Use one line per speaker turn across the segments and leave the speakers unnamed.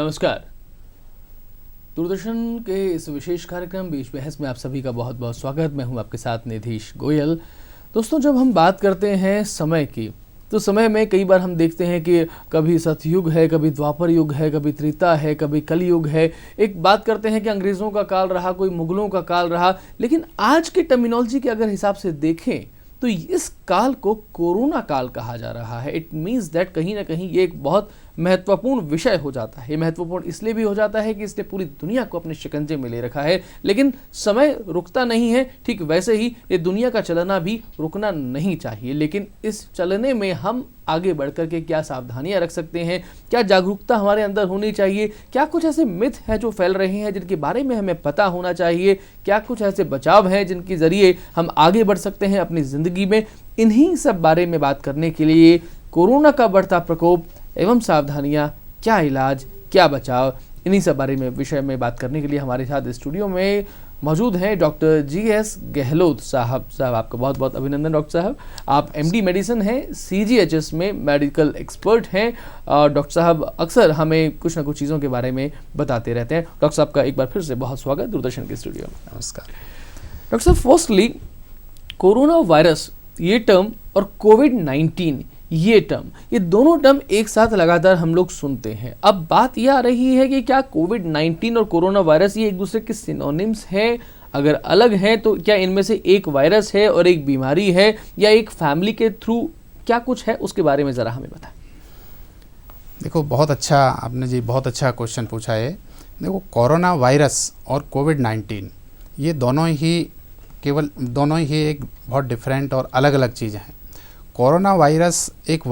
नमस्कार। दूरदर्शन के इस विशेष कार्यक्रम बीच बहस में आप सभी का बहुत बहुत स्वागत। मैं हूं आपके साथ निधीश गोयल। दोस्तों, जब हम बात करते हैं समय की, तो समय में कई बार हम देखते हैं कि कभी सतयुग है, कभी द्वापर युग है, कभी त्रेता है, कभी कलयुग है। एक बात करते हैं कि अंग्रेज़ों का काल रहा, कोई मुगलों का काल रहा, लेकिन आज के टर्मिनोलॉजी के अगर हिसाब से देखें तो इस काल को कोरोना काल कहा जा रहा है। इट मीन्स दैट कहीं ना कहीं ये एक बहुत महत्वपूर्ण विषय हो जाता है। ये महत्वपूर्ण इसलिए भी हो जाता है कि इसने पूरी दुनिया को अपने शिकंजे में ले रखा है, लेकिन समय रुकता नहीं है। ठीक वैसे ही ये दुनिया का चलना भी रुकना नहीं चाहिए। लेकिन इस चलने में हम आगे बढ़कर के क्या सावधानियां रख सकते हैं, क्या जागरूकता हमारे अंदर होनी चाहिए, क्या कुछ ऐसे मिथ हैं जो फैल रहे हैं जिनके बारे में हमें पता होना चाहिए, क्या कुछ ऐसे बचाव हैं जिनके जरिए हम आगे बढ़ सकते हैं अपनी जिंदगी में। इन्हीं सब बारे में बात करने के लिए कोरोना का बढ़ता प्रकोप एवं सावधानियां, क्या इलाज, क्या बचाव, इन्हीं सब बारे में विषय में बात करने के लिए हमारे साथ स्टूडियो में मौजूद हैं डॉक्टर GS गहलोत साहब। आपका बहुत बहुत अभिनंदन डॉक्टर साहब। आप MD मेडिसिन हैं, CGHS में मेडिकल एक्सपर्ट हैं। डॉक्टर साहब अक्सर हमें कुछ ना कुछ चीज़ों के बारे में बताते रहते हैं। डॉक्टर साहब का एक बार फिर से बहुत स्वागत दूरदर्शन के स्टूडियो में।
नमस्कार
डॉक्टर साहब, फर्स्टली कोरोना वायरस ये टर्म और कोविड-19 ये टर्म, ये दोनों टर्म एक साथ लगातार हम लोग सुनते हैं। अब बात यह आ रही है कि क्या कोविड-19 और कोरोना वायरस ये एक दूसरे के सिनोनिम्स हैं? अगर अलग हैं तो क्या इनमें से एक वायरस है और एक बीमारी है, या एक फैमिली के थ्रू क्या कुछ है, उसके बारे में ज़रा हमें बताएं।
देखो, बहुत अच्छा आपने जी बहुत अच्छा क्वेश्चन पूछा है। देखो, कोरोना वायरस और कोविड-19 ये दोनों ही एक बहुत डिफरेंट और अलग अलग चीज़ें हैं। कोरोना वायरस एक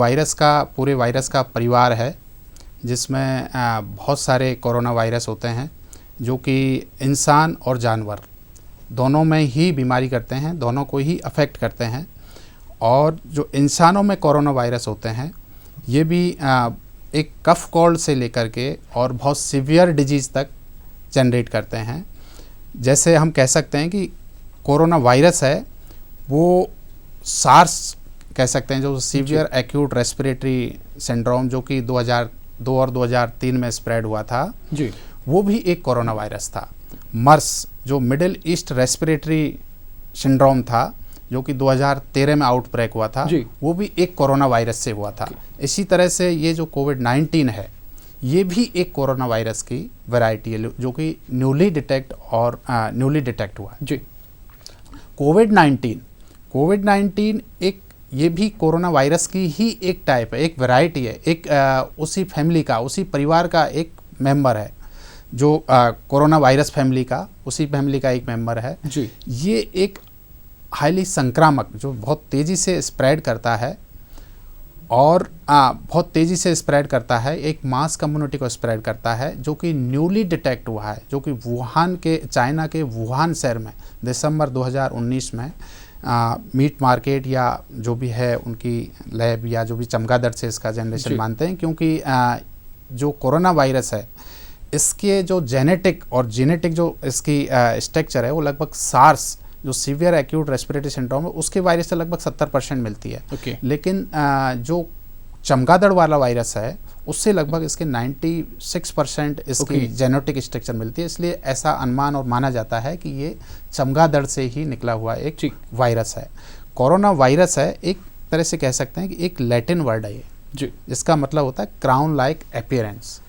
पूरे वायरस का परिवार है, जिसमें बहुत सारे कोरोना वायरस होते हैं जो कि इंसान और जानवर दोनों में ही बीमारी करते हैं, दोनों को ही अफेक्ट करते हैं। और जो इंसानों में कोरोना वायरस होते हैं ये भी एक कफ कोल्ड से लेकर के और बहुत सीवियर डिजीज़ तक जनरेट करते हैं। जैसे हम कह सकते हैं कि कोरोना वायरस है वो सार्स कह सकते हैं, जो सीवियर एक्यूट रेस्पिरेटरी सिंड्रोम जो कि 2002 और 2003 में स्प्रेड हुआ था
जी,
वो भी एक कोरोना वायरस था। मर्स जो मिडिल ईस्ट रेस्पिरेटरी सिंड्रोम था जो कि 2013 में आउटब्रेक हुआ था, वो भी एक कोरोना वायरस से हुआ था। इसी तरह से ये जो कोविड-19 है ये भी एक कोरोना वायरस की वैरायटी है जो कि न्यूली डिटेक्ट हुआ जी। कोविड-19 एक ये भी कोरोना वायरस की ही एक टाइप है, एक वैरायटी है, एक उसी फैमिली का, उसी परिवार का एक मेंबर है, जो कोरोना वायरस फैमिली का, उसी फैमिली का एक मेंबर है जी। ये एक हाईली संक्रामक जो बहुत तेज़ी से स्प्रेड करता है और बहुत तेज़ी से स्प्रेड करता है, एक मास कम्युनिटी को स्प्रेड करता है, जो कि न्यूली डिटेक्ट हुआ है, जो कि चाइना के वुहान शहर में दिसंबर 2019 में मीट मार्केट या जो भी है उनकी लैब या जो भी चमगादड़ से इसका जनरेशन मानते हैं, क्योंकि जो कोरोना वायरस है इसके जो जेनेटिक जो इसकी स्ट्रक्चर है वो लगभग सार्स जो सीवियर एक्यूट रेस्पिरेटरी सिंड्रोम है उसके वायरस से लगभग 70% मिलती है। लेकिन जो चमगादड़ वाला वायरस है उससे लगभग इसके 96% इसकी जेनेटिक स्ट्रक्चर मिलती है। इसलिए ऐसा अनुमान और माना जाता है कि ये चमगादड़ से ही निकला हुआ एक वायरस है। कोरोना वायरस है, एक तरह से कह सकते हैं कि एक लैटिन वर्ड है ये जी, जिसका मतलब होता है क्राउन लाइक अपीयरेंस।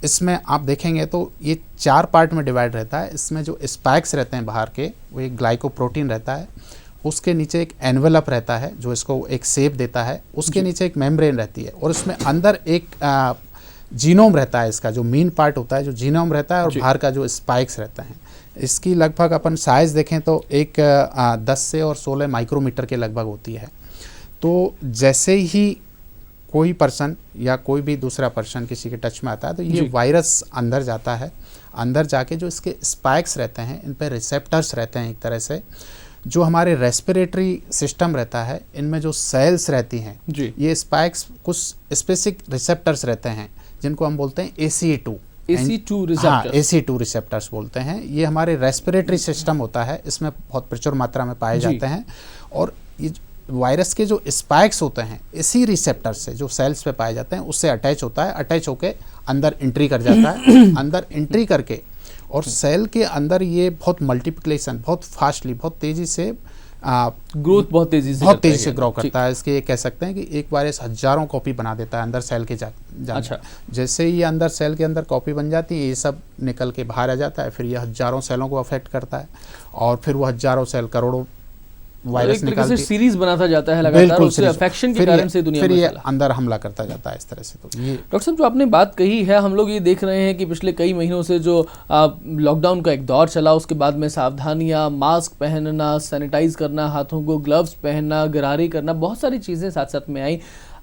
इसमें आप देखेंगे तो ये 4 पार्ट में डिवाइड रहता है। इसमें जो स्पाइक्स रहते हैं बाहर के, वो एक ग्लाइकोप्रोटीन रहता है, उसके नीचे एक एनवेलप रहता है जो इसको एक शेप देता है, उसके नीचे एक मेम्ब्रेन रहती है, और उसमें अंदर एक जीनोम रहता है। इसका जो मेन पार्ट होता है जो जीनोम रहता है, और बाहर का जो स्पाइक्स रहता है। इसकी लगभग अपन साइज़ देखें तो एक 10 से और 16 माइक्रोमीटर के लगभग होती है। तो जैसे ही कोई पर्सन या कोई भी दूसरा पर्सन किसी के टच में आता है तो ये वायरस अंदर जाता है। अंदर जाके जो इसके स्पाइक्स रहते हैं, इन पर रिसेप्टर्स रहते हैं, एक तरह से जो हमारे रेस्पिरेटरी सिस्टम रहता है, इनमें जो सेल्स रहती हैं ये स्पाइक्स कुछ स्पेसिफिक रिसेप्टर्स रहते हैं जिनको हम बोलते हैं ACE2 रिसेप्टर्स बोलते हैं। ये हमारे रेस्पिरेटरी सिस्टम होता है, इसमें बहुत प्रचुर मात्रा में पाए जाते हैं। और ये वायरस के जो स्पाइक्स होते हैं इसी रिसेप्टर से जो सेल्स पे पाए जाते हैं उससे अटैच होता है, अटैच होके अंदर एंट्री कर जाता है। अंदर एंट्री करके और सेल के अंदर ये बहुत मल्टीप्लिकेशन बहुत फास्टली, बहुत तेज़ी से
ग्रोथ बहुत तेजी से
ग्रो करता है। इसके ये कह सकते हैं कि एक वायरस हजारों कॉपी बना देता है अंदर सेल के
अच्छा।
जैसे ही ये अंदर सेल के अंदर कॉपी बन जाती है, ये सब निकल के बाहर आ जाता है, फिर ये हजारों सेलों को अफेक्ट करता है और फिर वो हजारों सेल करोड़ों वायरस निकालती है,
सीरीज बनाता जाता है लगातार, उससे अफेक्शन के कारण से दुनिया में
फिर ये अंदर हमला करता जाता है इस तरह से। तो ये
डॉक्टर साहब जो आपने बात कही है, हम लोग ये देख रहे हैं कि पिछले कई महीनों से जो लॉकडाउन का एक दौर चला, उसके बाद में सावधानियां, मास्क पहनना, सैनिटाइज करना, हाथों को ग्लव्स पहनना, गरारी करना, बहुत सारी चीज़ें साथ साथ में आई।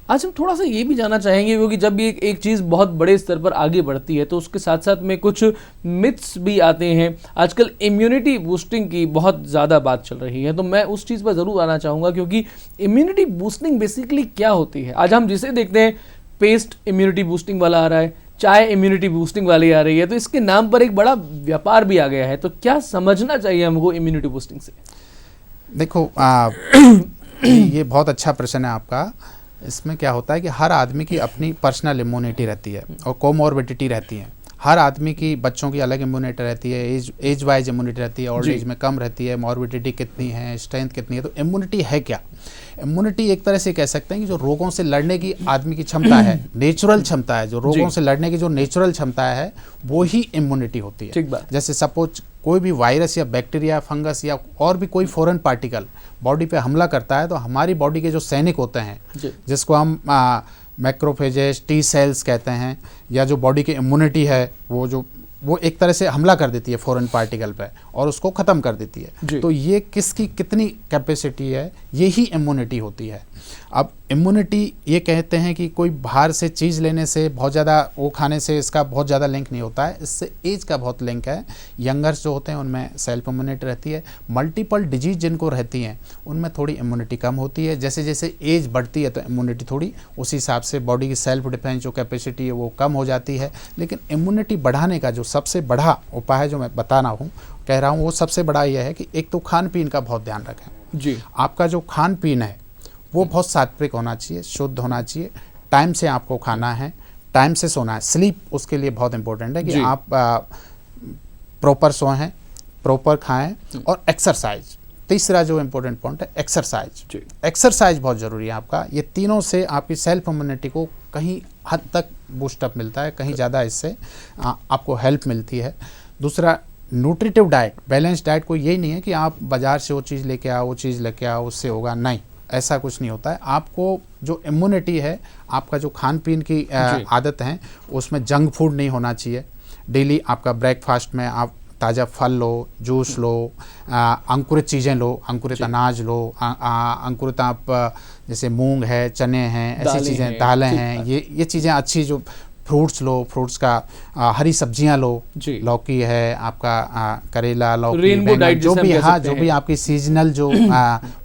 आज हम थोड़ा सा ये भी जानना चाहेंगे क्योंकि जब ये एक चीज़ बहुत बड़े स्तर पर आगे बढ़ती है तो उसके साथ साथ में कुछ मिथ्स भी आते हैं। आजकल इम्यूनिटी बूस्टिंग की बहुत ज़्यादा बात चल रही है, तो मैं उस चीज़ पर ज़रूर आना चाहूँगा क्योंकि इम्यूनिटी बूस्टिंग बेसिकली क्या होती है। आज हम जिसे देखते हैं पेस्ट इम्यूनिटी बूस्टिंग वाला आ रहा है, चाय इम्यूनिटी बूस्टिंग वाली आ रही है, तो इसके नाम पर एक बड़ा व्यापार भी आ गया है। तो क्या समझना चाहिए हमको इम्यूनिटी बूस्टिंग से?
देखो ये बहुत अच्छा प्रश्न है आपका। इसमें क्या होता है कि हर आदमी की अपनी पर्सनल इम्यूनिटी रहती है और कोमॉर्बिडिटी रहती है। हर आदमी की, बच्चों की अलग इम्यूनिटी रहती है, एज वाइज इम्यूनिटी रहती है, ओल्ड एज में कम रहती है, मॉर्बिडिटी कितनी है, स्ट्रेंथ कितनी है। तो इम्यूनिटी है क्या? इम्यूनिटी एक तरह से कह सकते हैं कि जो रोगों से लड़ने की आदमी की क्षमता है, नेचुरल क्षमता है, जो रोगों से लड़ने की जो नेचुरल क्षमता है वो ही इम्यूनिटी होती है।
ठीक बात।
जैसे सपोज कोई भी वायरस या बैक्टीरिया, फंगस या और भी कोई फॉरेन पार्टिकल बॉडी पे हमला करता है तो हमारी बॉडी के जो सैनिक होते हैं, जिसको हम मैक्रोफेजेस, टी सेल्स कहते हैं, या जो बॉडी की इम्यूनिटी है वो एक तरह से हमला कर देती है फॉरेन पार्टिकल पे और उसको ख़त्म कर देती है। तो ये किसकी कितनी कैपेसिटी है, ये ही इम्यूनिटी होती है। अब इम्यूनिटी ये कहते हैं कि कोई बाहर से चीज़ लेने से, बहुत ज़्यादा वो खाने से इसका बहुत ज़्यादा लिंक नहीं होता है। इससे एज का बहुत लिंक है। यंगर्स जो होते हैं उनमें सेल्फ इम्यूनिटी रहती है। मल्टीपल डिजीज जिनको रहती हैं उनमें थोड़ी इम्यूनिटी कम होती है। जैसे जैसे एज बढ़ती है तो इम्यूनिटी थोड़ी उस हिसाब से बॉडी की सेल्फ डिफेंस जो कैपेसिटी है वो कम हो जाती है। लेकिन इम्यूनिटी बढ़ाने का जो सबसे बड़ा उपाय जो मैं कह रहा हूँ वो सबसे बड़ा यह है कि एक तो खान पीन का बहुत ध्यान रखें
जी।
आपका जो खान पीन है वो बहुत सात्विक होना चाहिए, शुद्ध होना चाहिए। टाइम से आपको खाना है, टाइम से सोना है। स्लीप उसके लिए बहुत इंपॉर्टेंट है कि आप प्रॉपर सोएं, प्रॉपर खाएं और एक्सरसाइज। तीसरा जो इम्पोर्टेंट पॉइंट है एक्सरसाइज। एक्सरसाइज बहुत ज़रूरी है आपका। ये तीनों से आपकी सेल्फ इम्यूनिटी को कहीं हद तक बूस्टअप मिलता है, कहीं ज़्यादा इससे आपको हेल्प मिलती है। दूसरा न्यूट्रिटिव डाइट, बैलेंस डाइट। कोई यही नहीं है कि आप बाज़ार से वो चीज़ लेके आओ, वो चीज़ लेके आओ, उससे होगा, नहीं, ऐसा कुछ नहीं होता है। आपको जो इम्यूनिटी है, आपका जो खान पीन की आदत है उसमें जंक फूड नहीं होना चाहिए। डेली आपका ब्रेकफास्ट में आप ताज़ा फल लो, जूस लो, अंकुरित चीज़ें लो, अंकुरित अनाज लो, अंकुरित आप जैसे मूंग है, चने हैं, ऐसी चीज़ें, दालें हैं, ये चीज़ें अच्छी, जो फ्रूट्स लो, फ्रूट्स का हरी सब्जियां लो, लौकी है आपका, करेला, लौकी, बैंगन, जो भी, हाँ, जो भी आपकी सीजनल जो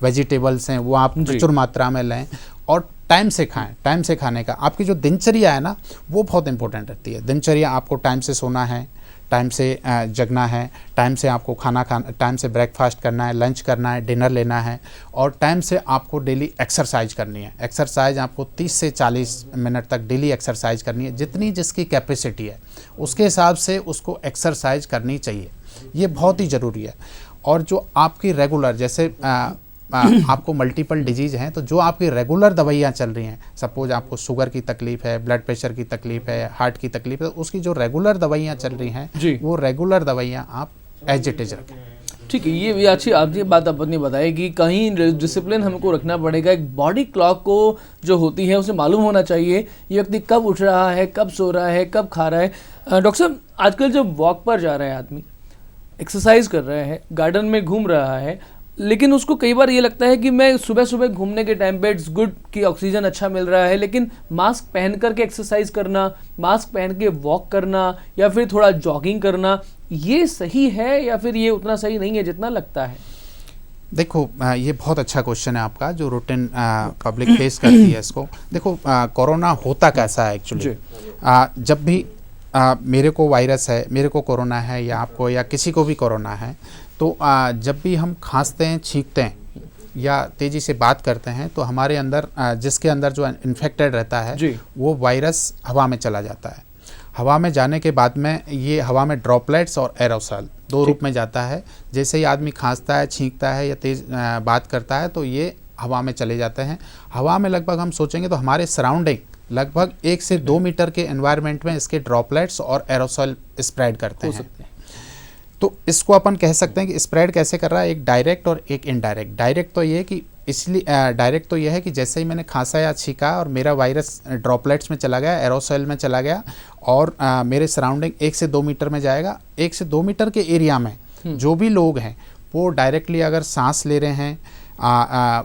वेजिटेबल्स हैं वो आप प्रचुर मात्रा में लें और टाइम से खाएं। टाइम से खाने का आपकी जो दिनचर्या है ना वो बहुत इंपॉर्टेंट रहती है। दिनचर्या आपको टाइम से सोना है, टाइम से जगना है, टाइम से आपको खाना टाइम से ब्रेकफास्ट करना है, लंच करना है, डिनर लेना है और टाइम से आपको डेली एक्सरसाइज करनी है। एक्सरसाइज आपको 30 से 40 मिनट तक डेली एक्सरसाइज करनी है। जितनी जिसकी कैपेसिटी है उसके हिसाब से उसको एक्सरसाइज करनी चाहिए। ये बहुत ही ज़रूरी है। और जो आपकी रेगुलर, जैसे आपको मल्टीपल डिजीज हैं, तो जो आपकी रेगुलर दवाइयाँ चल रही हैं, सपोज आपको शुगर की तकलीफ़ है, ब्लड प्रेशर की तकलीफ़ है, हार्ट की तकलीफ़ है, तो उसकी जो रेगुलर दवाइयाँ चल रही हैं वो रेगुलर दवाइयाँ आप एज इट इज रखें।
ठीक है, ये अच्छी आपने बात आपने बताई कि कहीं डिसिप्लिन हमको रखना पड़ेगा। एक बॉडी क्लॉक को जो होती है उसे मालूम होना चाहिए ये व्यक्ति कब उठ रहा है, कब सो रहा है, कब खा रहा है। डॉक्टर साहब, आजकल जब वॉक पर जा रहा है आदमी, एक्सरसाइज कर रहा है, गार्डन में घूम रहा है, लेकिन उसको कई बार ये लगता है कि मैं सुबह सुबह घूमने के टाइम पे इट्स गुड कि ऑक्सीजन अच्छा मिल रहा है, लेकिन मास्क पहन करके एक्सरसाइज करना, मास्क पहन के वॉक करना या फिर थोड़ा जॉगिंग करना, ये सही है या फिर ये उतना सही नहीं है जितना लगता है?
देखो, ये बहुत अच्छा क्वेश्चन है आपका, जो रूटीन पब्लिक फेस करती है इसको। देखो, कोरोना होता कैसा है एक्चुअली। जब भी मेरे को वायरस है, मेरे को कोरोना है, या आपको या किसी को भी कोरोना है, तो जब भी हम खांसते हैं, छींकते हैं, या तेज़ी से बात करते हैं तो हमारे अंदर जिसके अंदर जो इन्फेक्टेड रहता है
जी।
वो वायरस हवा में चला जाता है। हवा में जाने के बाद में ये हवा में ड्रॉपलेट्स और एरोसॉल दो रूप में जाता है। जैसे ही आदमी खांसता है, छींकता है या तेज़ बात करता है तो ये हवा में चले जाते हैं। हवा में लगभग हम सोचेंगे तो हमारे सराउंडिंग लगभग 1 से 2 मीटर के एनवायरनमेंट में इसके ड्रॉपलेट्स और एरोसॉल स्प्रेड करते हैं। तो इसको अपन कह सकते हैं कि स्प्रेड कैसे कर रहा है, एक डायरेक्ट और एक इनडायरेक्ट। डायरेक्ट तो ये कि इसलिए डायरेक्ट तो ये है कि जैसे ही मैंने खांसा या छींका और मेरा वायरस ड्रॉपलेट्स में चला गया, एरोसॉल में चला गया और मेरे सराउंडिंग 1 से 2 मीटर में जाएगा। 1 से 2 मीटर के एरिया में जो भी लोग हैं वो डायरेक्टली अगर सांस ले रहे हैं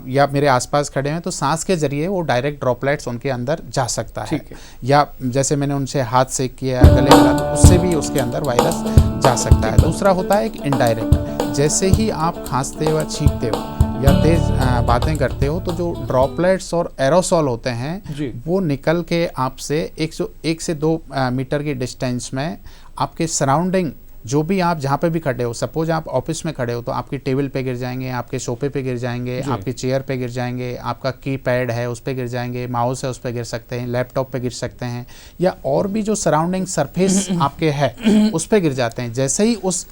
या मेरे आसपास खड़े हैं तो सांस के जरिए वो डायरेक्ट ड्रॉपलेट्स उनके अंदर जा सकता है। या जैसे मैंने उनसे हाथ सेक किया, गले मिला, तो उससे भी उसके अंदर वायरस जा सकता है। दूसरा होता है एक इनडायरेक्ट। जैसे ही आप खांसते हो, छींकते हो या तेज बातें करते हो तो जो ड्रॉपलेट्स और एरोसॉल होते हैं वो निकल के आपसे 1 से 2 मीटर की डिस्टेंस में आपके सराउंडिंग जो भी आप जहाँ पे भी खड़े हो, सपोज आप ऑफिस में खड़े हो तो आपकी टेबल पे गिर जाएंगे, आपके सोफे पे गिर जाएंगे, आपकी चेयर पे गिर जाएंगे, आपका कीपैड है उस पे गिर जाएंगे, माउस है उस पे गिर सकते हैं, लैपटॉप पे गिर सकते हैं या और भी जो सराउंडिंग सरफेस आपके है उस पे गिर जाते हैं। जैसे ही उस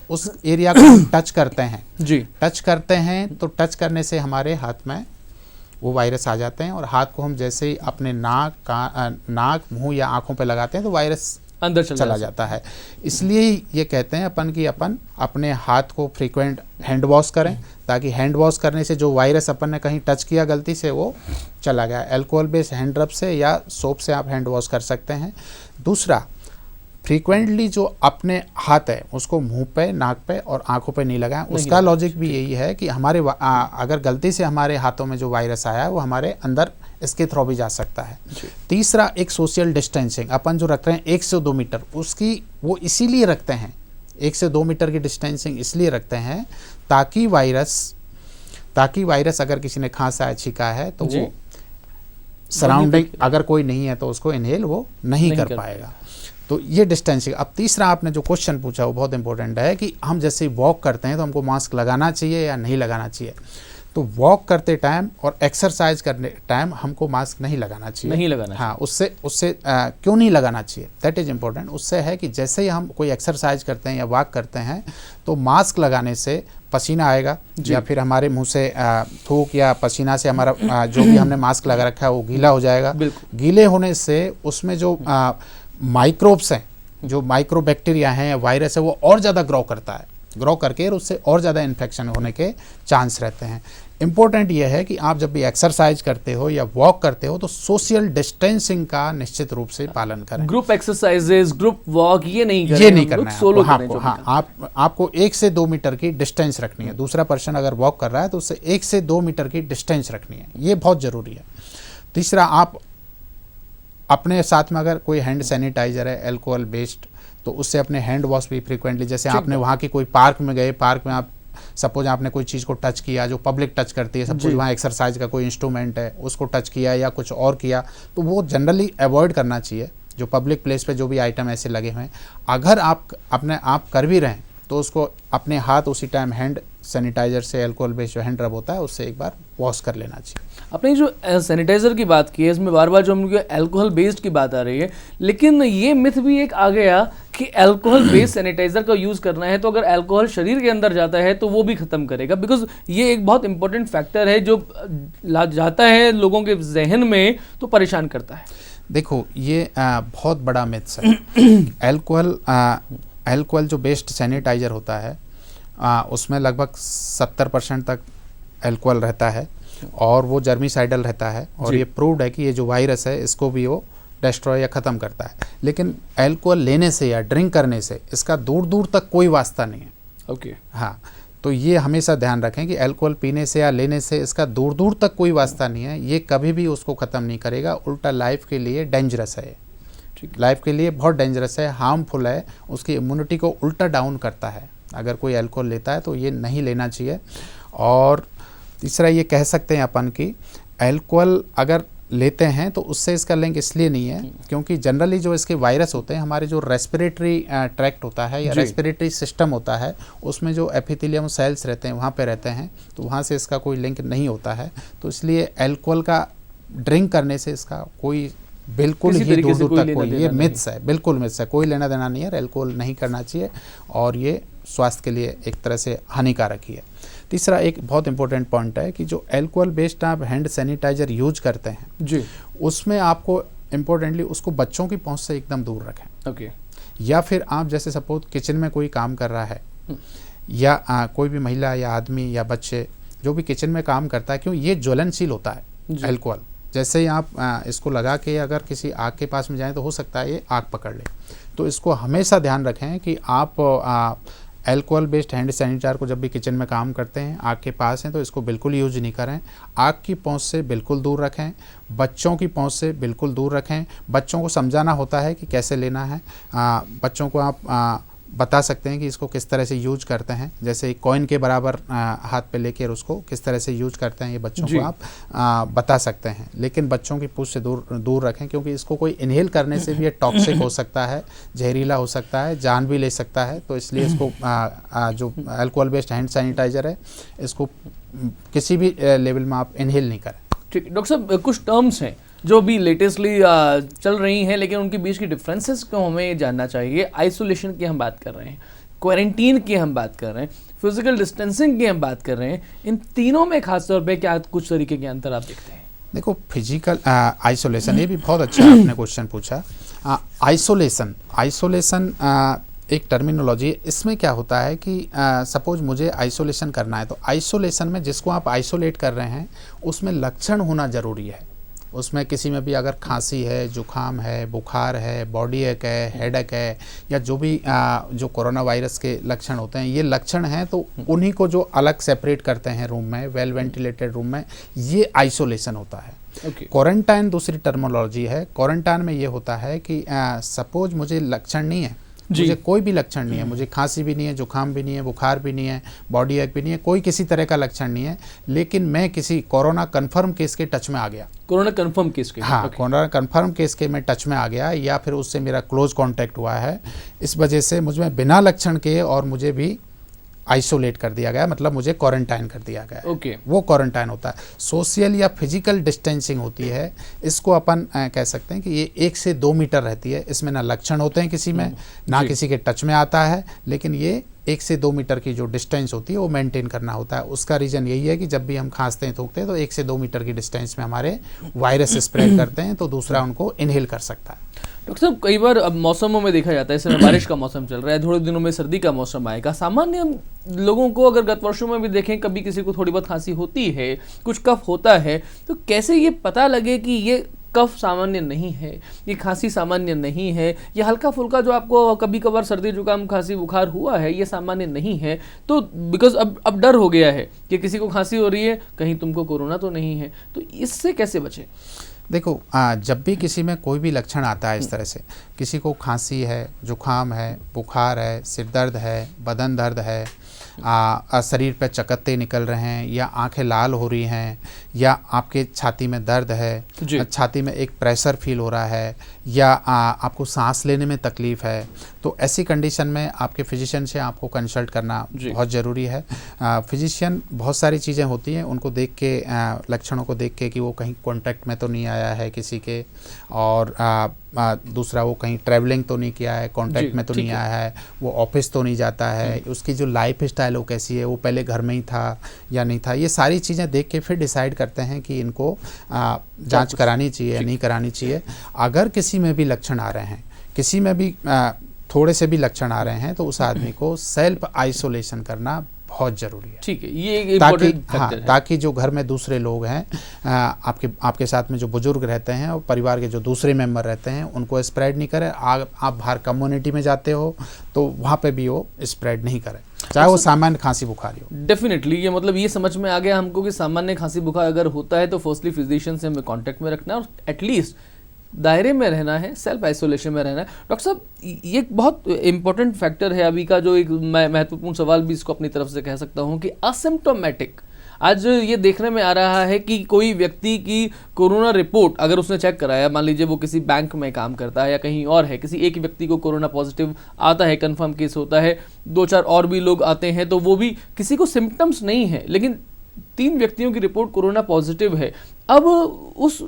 एरिया को टच करते हैं टच करते हैं तो टच करने से हमारे हाथ में वो वायरस आ जाते हैं और हाथ को हम जैसे ही अपने नाक, मुंह या आंखों पे लगाते हैं तो वायरस अंदर चला जाता है। इसलिए ये कहते हैं अपन कि अपन अपने हाथ को फ्रीक्वेंट हैंड वॉश करें ताकि हैंड वॉश करने से जो वायरस अपन ने कहीं टच किया गलती से वो चला गया। अल्कोहल बेस्ड हैंड रब से या सोप से आप हैंड वॉश कर सकते हैं। दूसरा, फ्रीक्वेंटली जो अपने हाथ है उसको मुंह पे, नाक पे और आंखों पे नहीं लगाएं। उसका लॉजिक भी यही है कि हमारे अगर गलती से हमारे हाथों में जो वायरस आया है वो हमारे अंदर इसके थ्रू भी जा सकता है। तीसरा, एक सोशल डिस्टेंसिंग अपन जो रख रहे हैं 1 से 2 मीटर, उसकी वो इसीलिए रखते हैं 1 से 2 मीटर की डिस्टेंसिंग इसलिए रखते हैं ताकि वायरस अगर किसी ने खांसा है, छींका है तो वो सराउंडिंग अगर कोई नहीं है तो उसको इनहेल वो नहीं कर पाएगा। तो ये डिस्टेंसिंग। अब तीसरा आपने जो क्वेश्चन पूछा वो बहुत इंपॉर्टेंट है कि हम जैसे वॉक करते हैं तो हमको मास्क लगाना चाहिए या नहीं लगाना चाहिए। तो वॉक करते टाइम और एक्सरसाइज करने टाइम हमको मास्क नहीं लगाना चाहिए। हाँ, उससे क्यों नहीं लगाना चाहिए, दैट इज़ इम्पोर्टेंट। उससे है कि जैसे ही हम कोई एक्सरसाइज करते हैं या वॉक करते हैं तो मास्क लगाने से पसीना आएगा या फिर हमारे मुंह से थूक या पसीना से हमारा जो भी हमने मास्क लगा रखा है वो गीला हो जाएगा। गीले होने से उसमें जो माइक्रोब्स हैं, जो माइक्रोबैक्टीरिया हैं या वायरस है वो और ज़्यादा ग्रो करके उससे और ज़्यादा इन्फेक्शन होने के चांस रहते हैं। इम्पोर्टेंट ये है कि आप जब भी एक्सरसाइज करते हो या वॉक करते हो तो सोशल डिस्टेंसिंग का निश्चित रूप से पालन करें।
ग्रुप एक्सरसाइजेज, ग्रुप वॉक ये नहीं करना है।
सोलो आपको 1 से 2 मीटर की डिस्टेंस रखनी है। दूसरा पर्सन अगर वॉक कर रहा है तो उससे 1 से 2 मीटर की डिस्टेंस रखनी है, ये बहुत ज़रूरी है। तीसरा, आप अपने साथ में अगर कोई हैंड सैनिटाइजर है अल्कोहल बेस्ड तो उससे अपने हैंड वॉश भी फ्रीक्वेंटली, जैसे आपने वहाँ की कोई पार्क में गए, पार्क में आप सपोज आपने कोई चीज़ को टच किया जो पब्लिक टच करती है, सपोज वहाँ एक्सरसाइज का कोई इंस्ट्रूमेंट है उसको टच किया या कुछ और किया तो वो जनरली अवॉइड करना चाहिए। जो पब्लिक प्लेस पे जो भी आइटम ऐसे लगे हुए हैं अगर आप कर भी रहे हैं तो उसको अपने हाथ उसी टाइम हैंड सैनिटाइजर से, अल्कोहल बेस्ड जो हैंड रब होता है उससे एक बार वॉश कर लेना चाहिए।
आपने जो सैनिटाइजर की बात की है इसमें बार बार जो हम अल्कोहल बेस्ड की बात आ रही है, लेकिन ये मिथ भी एक आ गया कि अल्कोहल बेस्ड सैनिटाइजर का यूज़ करना है तो अगर अल्कोहल शरीर के अंदर जाता है तो वो भी ख़त्म करेगा। बिकॉज ये एक बहुत इंपॉर्टेंट फैक्टर है जो जाता है लोगों के जहन में तो परेशान करता है।
देखो, ये बहुत बड़ा मिथ है। अल्कोहल जो बेस्ड सैनिटाइजर होता है उसमें लगभग 70% तक अल्कोहल रहता है और वो जर्मीसाइडल रहता है और ये प्रूव्ड है कि ये जो वायरस है इसको भी वो डिस्ट्रॉय या ख़त्म करता है। लेकिन अल्कोहल लेने से या ड्रिंक करने से इसका दूर दूर तक कोई वास्ता नहीं है।
ओके।
हाँ, तो ये हमेशा ध्यान रखें कि अल्कोहल पीने से या लेने से इसका दूर दूर तक कोई वास्ता नहीं है। ये कभी भी उसको ख़त्म नहीं करेगा, उल्टा लाइफ के लिए डेंजरस है। लाइफ के लिए बहुत डेंजरस है, हार्मफुल है, उसकी इम्यूनिटी को उल्टा डाउन करता है। अगर कोई अल्कोहल लेता है तो ये नहीं लेना चाहिए। और तीसरा ये कह सकते हैं अपन कि अल्कोहल अगर लेते हैं तो उससे इसका लिंक इसलिए नहीं है क्योंकि जनरली जो इसके वायरस होते हैं, हमारे जो रेस्पिरेटरी ट्रैक्ट होता है या रेस्पिरेटरी सिस्टम होता है, उसमें जो एपिथेलियम सेल्स रहते हैं वहाँ पे रहते हैं, तो वहाँ से इसका कोई लिंक नहीं होता है। तो इसलिए अल्कोहल का ड्रिंक करने से इसका कोई बिल्कुल ही दूर दूर तक कोई, ये मिथ्स है, बिल्कुल मिथ्स है, कोई लेना देना नहीं है। अल्कोहल नहीं करना चाहिए और ये स्वास्थ्य के लिए एक तरह से हानिकारक ही है। तीसरा एक बहुत इंपॉर्टेंट पॉइंट है कि जो अल्कोहल बेस्ड आप हैंड सैनिटाइजर यूज करते हैं
जी,
उसमें आपको इम्पोर्टेंटली उसको बच्चों की पहुंच से एकदम दूर रखें।
ओके।
या फिर आप जैसे सपोज किचन में कोई काम कर रहा है या कोई भी महिला या आदमी या बच्चे जो भी किचन में काम करता है, क्यों ये ज्वलनशील होता है अल्कोहल। जैसे ही आप इसको लगा के अगर किसी आग के पास में जाएं तो हो सकता है ये आग पकड़ ले। तो इसको हमेशा ध्यान रखें कि आप अल्कोहल बेस्ड हैंड सैनिटाइजर को जब भी किचन में काम करते हैं, आग के पास हैं, तो इसको बिल्कुल यूज नहीं करें। आग की पहुंच से बिल्कुल दूर रखें, बच्चों की पहुंच से बिल्कुल दूर रखें। बच्चों को समझाना होता है कि कैसे लेना है। बच्चों को आप बता सकते हैं कि इसको किस तरह से यूज करते हैं, जैसे कॉइन के बराबर हाथ पे लेके उसको किस तरह से यूज करते हैं, ये बच्चों को आप बता सकते हैं। लेकिन बच्चों की पूछ से दूर रखें क्योंकि इसको कोई इनहेल करने से भी ये टॉक्सिक हो सकता है, जहरीला हो सकता है, जान भी ले सकता है। तो इसलिए इसको जो अल्कोहल बेस्ड हैंड सैनिटाइजर है इसको किसी भी लेवल में आप इनहेल नहीं करें।
ठीक। डॉक्टर साहब, कुछ टर्म्स हैं जो भी लेटेस्टली चल रही हैं, लेकिन उनके बीच की डिफरेंसेस को हमें जानना चाहिए। आइसोलेशन की हम बात कर रहे हैं, क्वारंटीन की हम बात कर रहे हैं, फिजिकल डिस्टेंसिंग की हम बात कर रहे हैं। इन तीनों में खासतौर पे क्या कुछ तरीके के अंतर आप देखते हैं?
देखो, फिजिकल आइसोलेशन, ये भी बहुत अच्छा आपने क्वेश्चन पूछा। आइसोलेशन एक टर्मिनोलॉजी है। इसमें क्या होता है कि सपोज मुझे आइसोलेशन करना है, तो आइसोलेशन में जिसको आप आइसोलेट कर रहे हैं उसमें लक्षण होना ज़रूरी है। उसमें किसी में भी अगर खांसी है, जुखाम है, बुखार है, बॉडी एक है, हेडेक है, या जो भी जो कोरोना वायरस के लक्षण होते हैं, ये लक्षण हैं, तो उन्हीं को जो अलग सेपरेट करते हैं रूम में, वेल वेंटिलेटेड रूम में, ये आइसोलेशन होता है। क्वारंटाइन दूसरी टर्मिनोलॉजी है। क्वारंटाइन में ये होता है कि सपोज मुझे लक्षण नहीं है, मुझे कोई भी लक्षण नहीं है, मुझे खांसी भी नहीं है, जुकाम भी नहीं है, बुखार भी नहीं है, बॉडी एक भी नहीं है, कोई किसी तरह का लक्षण नहीं है, लेकिन मैं किसी कोरोना कंफर्म केस के टच में आ गया,
कोरोना कंफर्म केस के,
हाँ, कोरोना कंफर्म केस के मैं टच में आ गया, या फिर उससे मेरा क्लोज कांटेक्ट हुआ है, इस वजह से मुझ में बिना लक्षण के और मुझे भी आइसोलेट कर दिया गया, मतलब मुझे क्वारंटाइन कर दिया गया। वो क्वारंटाइन होता है। सोशल या फिजिकल डिस्टेंसिंग होती है, इसको अपन कह सकते हैं कि ये 1 से 2 मीटर रहती है। इसमें ना लक्षण होते हैं किसी में, ना किसी के टच में आता है, लेकिन ये 1 से 2 मीटर की जो डिस्टेंस होती है वो मेंटेन करना होता है। उसका रीज़न यही है कि जब भी हम खांसते हैं, थूकते हैं, तो 1 से 2 मीटर की डिस्टेंस में हमारे वायरस स्प्रेड करते हैं, तो दूसरा उनको इनहेल कर सकता है।
डॉक्टर साहब, कई बार अब मौसमों में देखा जाता है, इस समय बारिश का मौसम चल रहा है, थोड़े दिनों में सर्दी का मौसम आएगा। सामान्य लोगों को अगर गत वर्षों में भी देखें, कभी किसी को थोड़ी बहुत खांसी होती है, कुछ कफ होता है, तो कैसे ये पता लगे कि ये कफ सामान्य नहीं है, ये खांसी सामान्य नहीं है, ये हल्का फुल्का जो आपको कभी कभार सर्दी जुकाम खांसी बुखार हुआ है, ये सामान्य नहीं है? तो बिकॉज अब डर हो गया है कि किसी को खांसी हो रही है, कहीं तुमको कोरोना तो नहीं है, तो इससे कैसे बचें?
देखो, जब भी किसी में कोई भी लक्षण आता है इस तरह से, किसी को खांसी है, जुखाम है, बुखार है, सिर दर्द है, बदन दर्द है, शरीर पे चकत्ते निकल रहे हैं, या आंखें लाल हो रही हैं, या आपके छाती में दर्द है, छाती में एक प्रेशर फील हो रहा है, या आपको सांस लेने में तकलीफ़ है, तो ऐसी कंडीशन में आपके फिजिशियन से आपको कंसल्ट करना बहुत ज़रूरी है। फिजिशियन बहुत सारी चीज़ें होती हैं, उनको देख के, लक्षणों को देख के कि वो कहीं कॉन्टैक्ट में तो नहीं आया है किसी के, और दूसरा वो कहीं ट्रैवलिंग तो नहीं किया है, कांटेक्ट में तो नहीं आया है, वो ऑफिस तो नहीं जाता है, उसकी जो लाइफ स्टाइल वो कैसी है, वो पहले घर में ही था या नहीं था, ये सारी चीज़ें देख के फिर डिसाइड करते हैं कि इनको जांच करानी चाहिए या नहीं करानी चाहिए। अगर किसी में भी लक्षण आ रहे हैं, किसी में भी थोड़े से भी लक्षण आ रहे हैं, तो उस आदमी को सेल्फ आइसोलेशन करना बहुत ज़रूरी है।
ठीक है, ये एक इम्पोर्टेंट फैक्टर है।
ताकि जो घर में दूसरे लोग हैं, आपके साथ में जो बुजुर्ग रहते हैं और परिवार के जो दूसरे मेंबर रहते हैं, उनको स्प्रेड नहीं करे। आप बाहर कम्युनिटी में जाते हो तो वहाँ पे भी वो स्प्रेड नहीं करे, चाहे वो सामान्य खांसी बुखार हो।
डेफिनेटली, ये मतलब ये समझ में आ गया हमको कि सामान्य खांसी बुखार अगर होता है तो फर्स्टली फिजिशियन से हमें कांटेक्ट में रखना है और एटलीस्ट दायरे में रहना है, सेल्फ आइसोलेशन में रहना है। डॉक्टर साहब, ये एक बहुत इंपॉर्टेंट फैक्टर है अभी का, जो एक मैं महत्वपूर्ण सवाल भी इसको अपनी तरफ से कह सकता हूँ कि असिम्प्टोमेटिक आज ये देखने में आ रहा है कि कोई व्यक्ति की कोरोना रिपोर्ट अगर उसने चेक कराया, मान लीजिए वो किसी बैंक में काम करता है या कहीं और है, किसी एक व्यक्ति को कोरोना पॉजिटिव आता है, कंफर्म केस होता है, 2-4 और भी लोग आते हैं, तो वो भी किसी को सिम्टम्स नहीं है, लेकिन 3 व्यक्तियों की रिपोर्ट कोरोना पॉजिटिव है। अब उस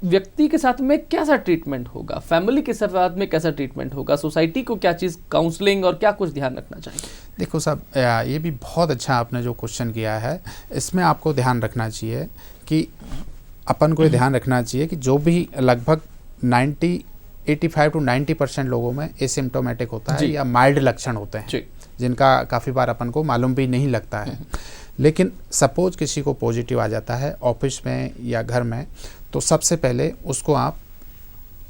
व्यक्ति के साथ में कैसा ट्रीटमेंट होगा, फैमिली के साथ में कैसा ट्रीटमेंट होगा, सोसाइटी को क्या चीज़, काउंसलिंग और क्या कुछ ध्यान रखना चाहिए?
देखो साहब, ये भी बहुत अच्छा आपने जो क्वेश्चन किया है, इसमें आपको ध्यान रखना चाहिए कि अपन को ये ध्यान रखना चाहिए कि जो भी लगभग 85 to 90% लोगों में एसिम्प्टोमेटिक होता है या माइल्ड लक्षण होते हैं, जिनका काफ़ी बार अपन को मालूम भी नहीं लगता है। लेकिन सपोज किसी को पॉजिटिव आ जाता है ऑफिस में या घर में, तो सबसे पहले उसको आप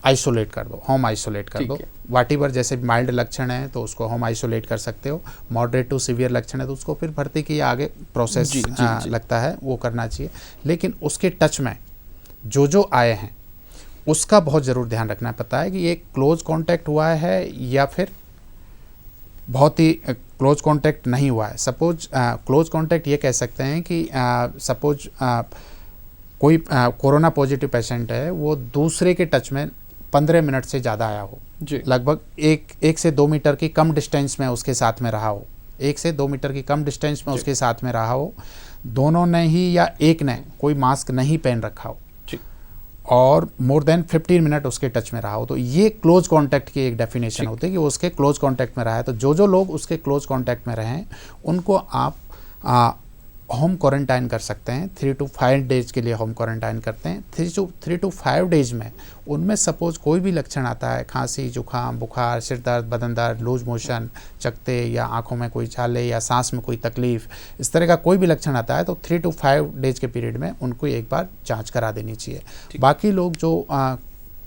आइसोलेट कर दो, होम आइसोलेट कर दो। वाटीवर जैसे माइल्ड लक्षण है तो उसको होम आइसोलेट कर सकते हो, मॉडरेट टू सीवियर लक्षण है तो उसको फिर भर्ती की आगे प्रोसेस लगता है वो करना चाहिए। लेकिन उसके टच में जो आए हैं उसका बहुत ज़रूर ध्यान रखना पड़ता है कि ये क्लोज कॉन्टैक्ट हुआ है या फिर बहुत ही क्लोज कॉन्टैक्ट नहीं हुआ है। सपोज क्लोज कॉन्टैक्ट ये कह सकते हैं कि सपोज कोई कोरोना पॉजिटिव पेशेंट है, वो दूसरे के टच में 15 मिनट से ज़्यादा आया हो, लगभग 1 से 2 मीटर की कम डिस्टेंस में उसके साथ में रहा हो, 1 से 2 मीटर की कम डिस्टेंस में उसके साथ में रहा हो, दोनों ने ही या एक ने कोई मास्क नहीं पहन रखा हो और मोर देन 15 मिनट उसके टच में रहा हो, तो ये क्लोज कॉन्टैक्ट की एक डेफिनेशन होती है कि वो उसके क्लोज कॉन्टैक्ट में रहा है। तो जो लोग उसके क्लोज कॉन्टैक्ट में रहें उनको आप होम क्वारंटाइन कर सकते हैं। 3 to 5 डेज के लिए होम क्वारंटाइन करते हैं। 3 to 5 डेज में उनमें सपोज कोई भी लक्षण आता है, खांसी, जुकाम, बुखार, सिर दर्द, बदन दर्द, लूज मोशन, चकते या आंखों में कोई छाले या सांस में कोई तकलीफ, इस तरह का कोई भी लक्षण आता है तो 3 to 5 डेज के पीरियड में उनको एक बार जांच करा देनी चाहिए। बाकी लोग जो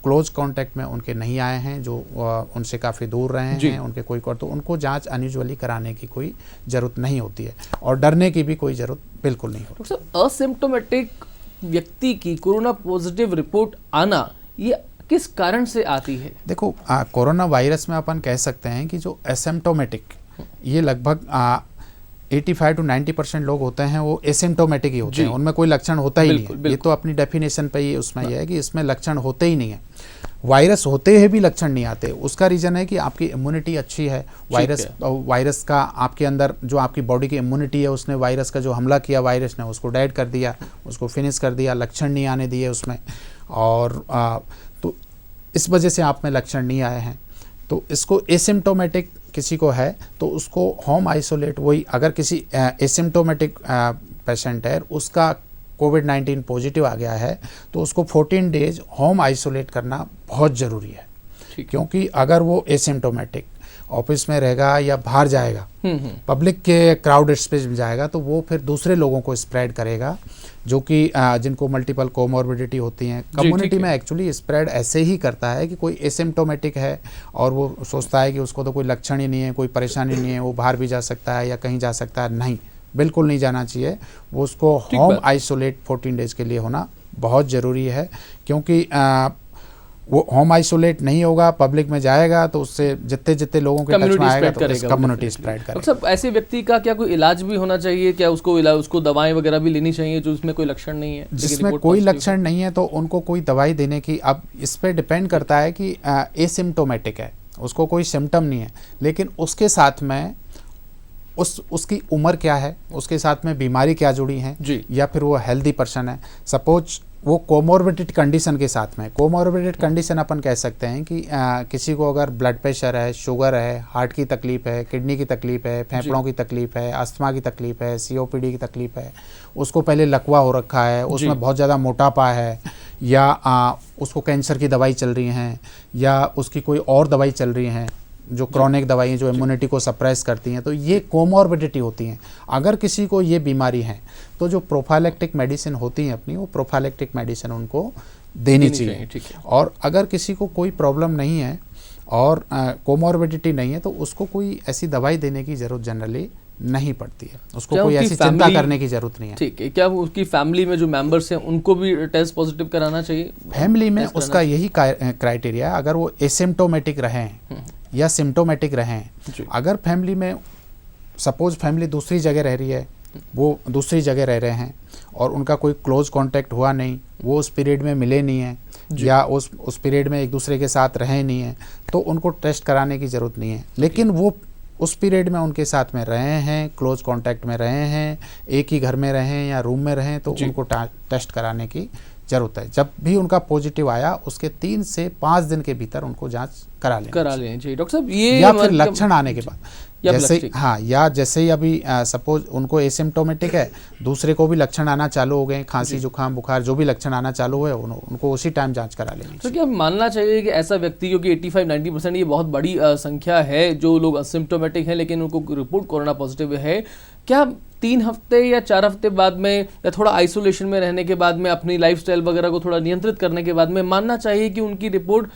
क्लोज कांटेक्ट में उनके नहीं आए हैं, जो उनसे काफ़ी दूर रहे हैं, उनके कोई तो उनको जांच अनयूजुअली कराने की कोई ज़रूरत नहीं होती है और डरने की भी कोई ज़रूरत बिल्कुल नहीं होती।
डॉक्टर, असिम्प्टोमेटिक व्यक्ति की कोरोना पॉजिटिव रिपोर्ट आना ये किस कारण से आती है?
देखो, कोरोना वायरस में अपन कह सकते हैं कि जो एसिम्प्टोमेटिक, ये लगभग 85 to 90% लोग होते हैं वो एसिम्प्टोमेटिक ही होते हैं, उनमें कोई लक्षण होता ही नहीं है। ये तो अपनी डेफिनेशन पे ही उसमें यह है कि इसमें लक्षण होते ही नहीं है। वायरस होते हुए भी लक्षण नहीं आते, उसका रीज़न है कि आपकी इम्यूनिटी अच्छी है। वायरस का आपके अंदर जो आपकी बॉडी की इम्यूनिटी है, उसने वायरस का जो हमला किया, वायरस ने उसको डेड कर दिया, उसको फिनिश कर दिया, लक्षण नहीं आने दिए उसमें, और तो इस वजह से आप में लक्षण नहीं आए हैं। तो इसको एसिम्प्टोमेटिक किसी को है तो उसको होम आइसोलेट, वही अगर किसी एसिम्प्टोमेटिक पेशेंट है उसका कोविड-19 पॉजिटिव आ गया है तो उसको 14 डेज होम आइसोलेट करना बहुत ज़रूरी है। क्योंकि अगर वो एसिम्प्टोमेटिक ऑफिस में रहेगा या बाहर जाएगा, पब्लिक के क्राउड स्पेस में जाएगा, तो वो फिर दूसरे लोगों को स्प्रेड करेगा, जो कि जिनको मल्टीपल कोमॉर्बिडिटी होती हैं। कम्युनिटी में एक्चुअली स्प्रेड ऐसे ही करता है कि कोई एसिम्प्टोमेटिक है और वो सोचता है कि उसको तो कोई लक्षण ही नहीं है, कोई परेशानी नहीं है, वो बाहर भी जा सकता है या कहीं जा सकता है। नहीं, बिल्कुल नहीं जाना चाहिए। वो उसको होम आइसोलेट 14 डेज के लिए होना बहुत ज़रूरी है, क्योंकि वो होम आइसोलेट नहीं होगा, पब्लिक में जाएगा तो उससे जितने लोगों के टच में आएगा तो कम्युनिटी स्प्रेड करेगा।
सब ऐसे व्यक्ति का क्या कोई इलाज भी होना चाहिए क्या? उसको दवाएं वगैरह भी लेनी चाहिए जो उसमें कोई लक्षण नहीं है?
जिसमें कोई लक्षण नहीं है तो उनको कोई दवाई देने की, अब इस पर डिपेंड करता है कि एसिम्प्टोमेटिक है, उसको कोई सिम्टम नहीं है, लेकिन उसके साथ में उसकी उम्र क्या है, उसके साथ में बीमारी क्या जुड़ी है, या फिर वो हेल्दी पर्सन है। सपोज वो कोमॉर्बिडिटी कंडीशन के साथ में, कोमॉर्बिडिटी कंडीशन अपन कह सकते हैं कि किसी को अगर ब्लड प्रेशर है, शुगर है, हार्ट की तकलीफ है, किडनी की तकलीफ है, फेफड़ों की तकलीफ है, अस्थमा की तकलीफ है, COPD की तकलीफ है, उसको पहले लकवा हो रखा है, उसमें बहुत ज़्यादा मोटापा है, या उसको कैंसर की दवाई चल रही हैं, या उसकी कोई और दवाई चल रही हैं जो क्रॉनिक दवाई जो इम्यूनिटी को सप्रेस करती हैं, तो ये कोमॉर्बिडिटी होती हैं। अगर किसी को ये बीमारी है तो जो प्रोफाइलेक्टिक मेडिसिन होती हैं अपनी, वो प्रोफाइलेक्टिक मेडिसिन उनको देनी चाहिए। और अगर किसी को कोई प्रॉब्लम नहीं है और कोमॉर्बिडिटी नहीं है तो उसको कोई ऐसी दवाई देने की ज़रूरत जनरली नहीं पड़ती है, उसको कोई ऐसी चिंता करने की जरूरत नहीं है।
ठीक है, क्या उसकी फैमिली में जो मेंबर्स हैं उनको भी टेस्ट पॉजिटिव कराना चाहिए?
फैमिली में उसका यही क्राइटेरिया, अगर वो एसिम्प्टोमेटिक रहें या सिम्प्टोमेटिक रहें। अगर फैमिली में सपोज फैमिली दूसरी जगह रह रही है वो दूसरी जगह रह रहे हैं और उनका कोई क्लोज कांटेक्ट हुआ नहीं, वो उस पीरियड में मिले नहीं हैं या उस पीरियड में एक दूसरे के साथ रहे नहीं हैं, तो उनको टेस्ट कराने की ज़रूरत नहीं है। लेकिन वो उस पीरियड में उनके साथ में रहे हैं, क्लोज कांटेक्ट में रहे हैं, एक ही घर में रहे या रूम में रहें, तो उनको टेस्ट कराने की ज़रूरत है। जब भी उनका पॉजिटिव आया उसके 3 से 5 दिन के भीतर उनको जांच करा लें
जी डॉक्टर साहब। ये
या फिर लक्षण आने के बाद, जैसे
हाँ,
या जैसे ही अभी सपोज उनको एसिम्प्टोमेटिक है, दूसरे को भी लक्षण आना चालू हो गए, खांसी जुकाम बुखार जो भी लक्षण आना चालू हुए, उनको उसी टाइम जांच करा लेनी।
तो क्या मानना चाहिए कि ऐसा व्यक्ति, क्योंकि 85-90% ये बहुत बड़ी संख्या है जो लोग असिम्प्टोमेटिक हैं लेकिन उनको रिपोर्ट कोरोना पॉजिटिव है, क्या 3 हफ्ते या 4 हफ्ते बाद में या थोड़ा आइसोलेशन में रहने के बाद में अपनी लाइफस्टाइल वगैरह को थोड़ा नियंत्रित करने के बाद में मानना चाहिए कि उनकी report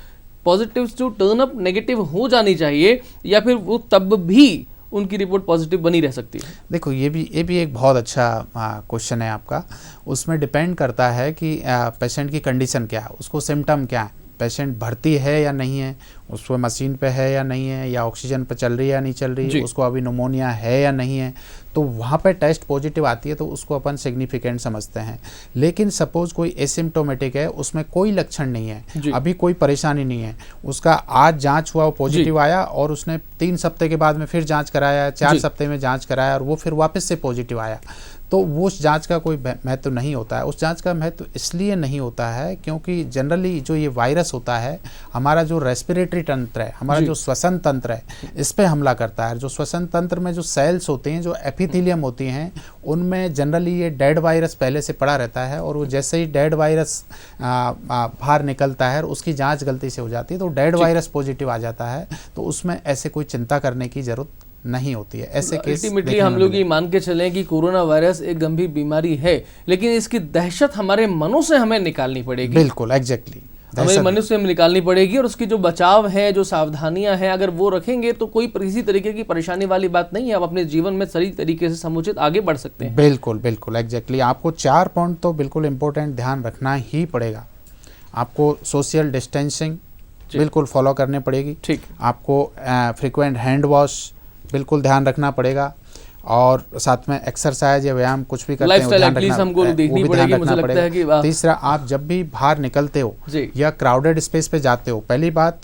positive to turn up negative हो जानी चाहिए, या फिर वो तब भी उनकी रिपोर्ट पॉजिटिव बनी रह सकती है?
देखो ये भी एक बहुत अच्छा क्वेश्चन है आपका। उसमें डिपेंड करता है कि पेशेंट की कंडीशन क्या है, उसको सिम्टम क्या है, पेशेंट भर्ती है या नहीं है, उसको मशीन पे है या नहीं है, या ऑक्सीजन पे चल रही है या नहीं चल रही है, उसको अभी निमोनिया है या नहीं है, तो वहाँ पे टेस्ट पॉजिटिव आती है तो उसको अपन सिग्निफिकेंट समझते हैं। लेकिन सपोज कोई एसिम्प्टोमेटिक है, उसमें कोई लक्षण नहीं है, अभी कोई परेशानी नहीं है, उसका आज जांच हुआ, वो पॉजिटिव आया और उसने 3 सप्ते के बाद में फिर जांच कराया, 4 सप्ते में जांच कराया और वो फिर वापस से पॉजिटिव आया, तो वो उस जांच का कोई महत्व नहीं होता है। उस जांच का महत्व इसलिए नहीं होता है क्योंकि जनरली जो ये वायरस होता है, हमारा जो रेस्पिरेटरी तंत्र है, हमारा जो श्वसन तंत्र है, इस पे हमला करता है। जो श्वसन तंत्र में जो सेल्स होते हैं, जो एपिथेलियम होती हैं, उनमें जनरली ये डेड वायरस पहले से पड़ा रहता है और वो जैसे ही डेड वायरस बाहर निकलता है और उसकी जाँच गलती से हो जाती है तो डेड वायरस पॉजिटिव आ जाता है, तो उसमें ऐसे कोई चिंता करने की ज़रूरत नहीं होती है। ऐसे केस
अल्टीमेटली हम लोग ये मान के चलें कि कोरोना वायरस एक गंभीर बीमारी है, लेकिन इसकी दहशत हमारे मनों से हमें निकालनी पड़ेगी।
बिल्कुल, एग्जैक्टली,
हमें मनुष्य से निकालनी पड़ेगी और उसकी जो बचाव है, जो सावधानियां हैं, अगर वो रखेंगे तो कोई किसी तरीके की परेशानी वाली बात नहीं है। आप अपने जीवन में सही तरीके से समुचित आगे बढ़ सकते हैं।
बिल्कुल बिल्कुल एग्जैक्टली। आपको 4 पॉइंट तो बिल्कुल इम्पोर्टेंट ध्यान रखना ही पड़ेगा। आपको सोशल डिस्टेंसिंग बिल्कुल फॉलो करनी पड़ेगी,
ठीक।
आपको फ्रिक्वेंट हैंड वॉश बिल्कुल ध्यान रखना पड़ेगा और साथ में एक्सरसाइज या व्यायाम कुछ भी करते हैं वो ध्यान रखना पड़ेगा। तीसरा, आप जब भी बाहर निकलते हो या क्राउडेड स्पेस पे जाते हो, पहली बात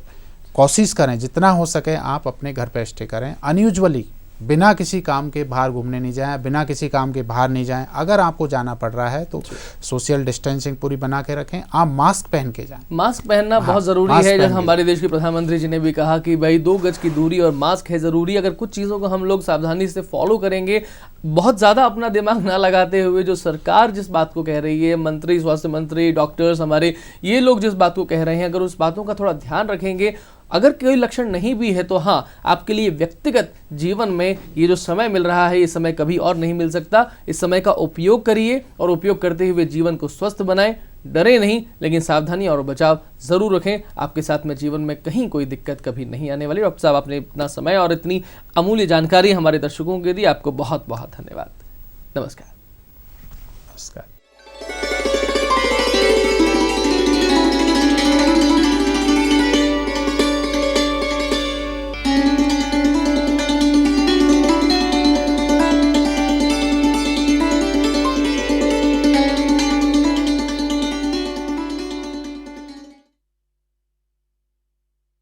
कोशिश करें जितना हो सके आप अपने घर पे स्टे करें। अनयूजुअली बिना किसी काम के बाहर घूमने नहीं जाएं, बिना किसी काम के बाहर नहीं जाएं। अगर आपको जाना पड़ रहा है तो सोशल डिस्टेंसिंग पूरी बना के रखें, आप मास्क पहन के जाएं।
मास्क पहनना बहुत ज़रूरी है। जैसे हमारे देश के प्रधानमंत्री जी ने भी कहा कि भाई 2 गज की दूरी और मास्क है ज़रूरी। अगर कुछ चीज़ों को हम लोग सावधानी से फॉलो करेंगे, बहुत ज़्यादा अपना दिमाग ना लगाते हुए, जो सरकार जिस बात को कह रही है, मंत्री, स्वास्थ्य मंत्री, डॉक्टर्स हमारे, ये लोग जिस बात को कह रहे हैं, अगर उस बातों का थोड़ा ध्यान रखेंगे, अगर कोई लक्षण नहीं भी है तो हाँ, आपके लिए व्यक्तिगत जीवन में ये जो समय मिल रहा है, ये समय कभी और नहीं मिल सकता। इस समय का उपयोग करिए और उपयोग करते हुए जीवन को स्वस्थ बनाएं। डरे नहीं, लेकिन सावधानी और बचाव जरूर रखें। आपके साथ में जीवन में कहीं कोई दिक्कत कभी नहीं आने वाली। डॉक्टर साहब, आपने इतना समय और इतनी अमूल्य जानकारी हमारे दर्शकों के दी, आपको बहुत बहुत धन्यवाद। नमस्कार।
नमस्कार।